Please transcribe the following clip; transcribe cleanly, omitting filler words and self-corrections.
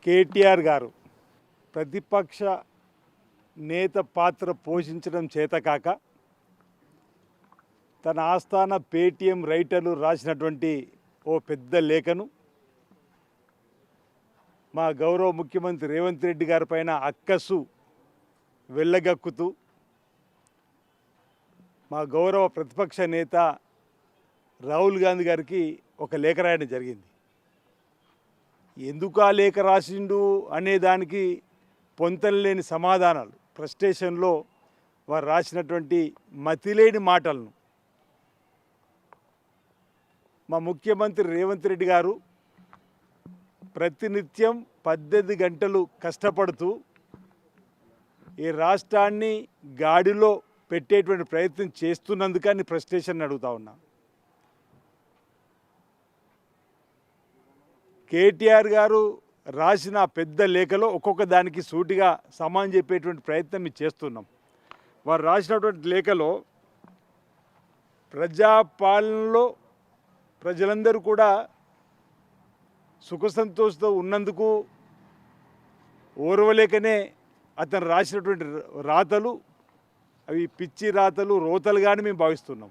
కేటీఆర్ గారు ప్రతిపక్ష నేత పాత్ర పోషించడం చేతకాక తన ఆస్థాన పేటీఎం రైటర్లు రాసినటువంటి ఓ పెద్ద లేఖను మా గౌరవ ముఖ్యమంత్రి రేవంత్ రెడ్డి గారి పైన అక్కసు వెళ్ళగక్కుతూ మా గౌరవ ప్రతిపక్ష నేత రాహుల్ గాంధీ గారికి ఒక లేఖ రాయడం జరిగింది. ఎందుకు ఆ లేఖ రాసిండు అనే దానికి పొంతనలేని సమాధానాలు, ఫ్రస్ట్రేషన్లో వారు రాసినటువంటి మతిలేని మాటలను మా ముఖ్యమంత్రి రేవంత్ రెడ్డి గారు ప్రతినిత్యం 18 గంటలు కష్టపడుతూ ఈ రాష్ట్రాన్ని గాడిలో పెట్టేటువంటి ప్రయత్నం చేస్తున్నందుకని ఫ్రస్ట్రేషన్ అడుగుతా ఉన్నా. కేటీఆర్ గారు రాసిన పెద్ద లేఖలో ఒక్కొక్క దానికి సూటిగా సమానం చెప్పేటువంటి ప్రయత్నం మేము చేస్తున్నాం. వారు రాసినటువంటి లేఖలో ప్రజాపాలనలో ప్రజలందరూ కూడా సుఖ సంతోషంతో ఉన్నందుకు ఓర్వలేకనే అతను రాసినటువంటి రాతలు అవి పిచ్చి రాతలు, రోతలుగానే మేము భావిస్తున్నాం.